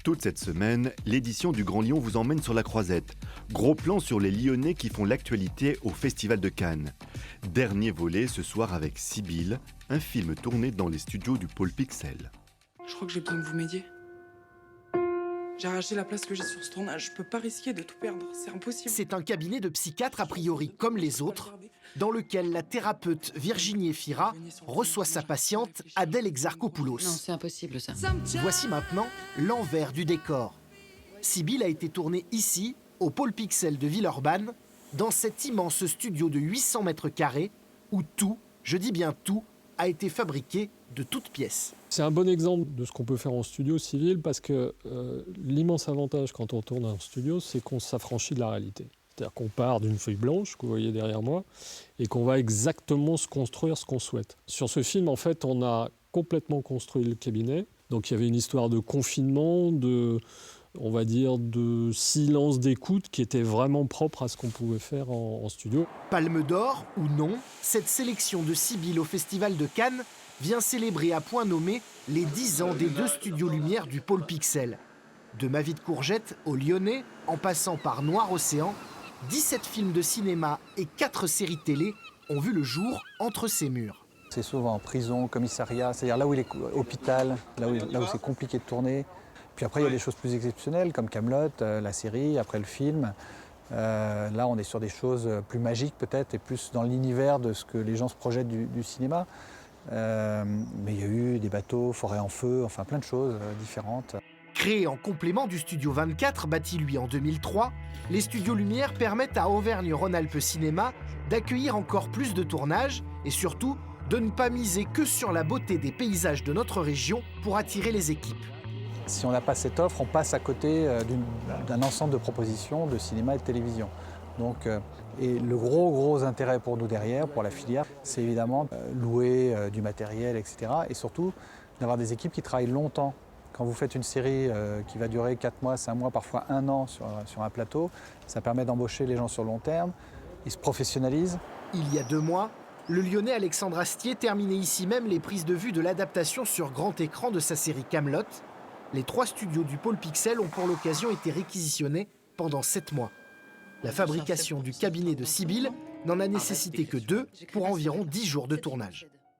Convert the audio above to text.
Toute cette semaine, l'édition du Grand Lion vous emmène sur la Croisette. Gros plan sur les Lyonnais qui font l'actualité au Festival de Cannes. Dernier volet ce soir avec Sibylle, un film tourné dans les studios du Pôle Pixel. Je crois que j'ai besoin que vous m'aidiez. J'ai arraché la place que j'ai sur ce tournage. Je peux pas risquer de tout perdre, c'est impossible. C'est un cabinet de psychiatre a priori comme les autres, dans lequel la thérapeute Virginie Efira reçoit sa patiente Adèle Exarchopoulos. Non, c'est impossible ça. Voici maintenant l'envers du décor. Sibylle a été tournée ici, au Pôle Pixel de Villeurbanne, dans cet immense studio de 800 mètres carrés, où tout, je dis bien tout, a été fabriqué de toutes pièces. C'est un bon exemple de ce qu'on peut faire en studio civil parce que l'immense avantage quand on tourne en studio, c'est qu'on s'affranchit de la réalité. C'est-à-dire qu'on part d'une feuille blanche que vous voyez derrière moi et qu'on va exactement se construire ce qu'on souhaite. Sur ce film, en fait, on a complètement construit le cabinet. Donc il y avait une histoire de confinement, on va dire, de silence d'écoute qui était vraiment propre à ce qu'on pouvait faire en studio. Palme d'or ou non, cette sélection de Sibylle au Festival de Cannes vient célébrer à point nommé les 10 ans des 2 studios Lumière du Pôle Pixel. De Ma vie de courgette au Lyonnais, en passant par Noir Océan, 17 films de cinéma et 4 séries télé ont vu le jour entre ces murs. C'est souvent en prison, commissariat, c'est-à-dire là où il est hôpital, là où c'est compliqué de tourner. Puis après, il y a des choses plus exceptionnelles comme Kaamelott, la série, après le film. Là, on est sur des choses plus magiques peut-être et plus dans l'univers de ce que les gens se projettent du cinéma. Mais il y a eu des bateaux, forêt en feu, enfin plein de choses différentes. Créé en complément du Studio 24, bâti lui en 2003, les studios Lumière permettent à Auvergne-Rhône-Alpes Cinéma d'accueillir encore plus de tournages et surtout de ne pas miser que sur la beauté des paysages de notre région pour attirer les équipes. Si on n'a pas cette offre, on passe à côté d'un ensemble de propositions de cinéma et de télévision. Donc, et le gros intérêt pour nous derrière, pour la filière, c'est évidemment louer du matériel, etc. Et surtout d'avoir des équipes qui travaillent longtemps. Quand vous faites une série qui va durer 4 mois, 5 mois, parfois 1 an sur un plateau, ça permet d'embaucher les gens sur le long terme. Ils se professionnalisent. Il y a 2 mois, le Lyonnais Alexandre Astier terminait ici même les prises de vue de l'adaptation sur grand écran de sa série Kaamelott. Les 3 studios du Pôle Pixel ont pour l'occasion été réquisitionnés pendant 7 mois. La fabrication du cabinet de Sibylle n'en a nécessité que 2 pour environ 10 jours de tournage.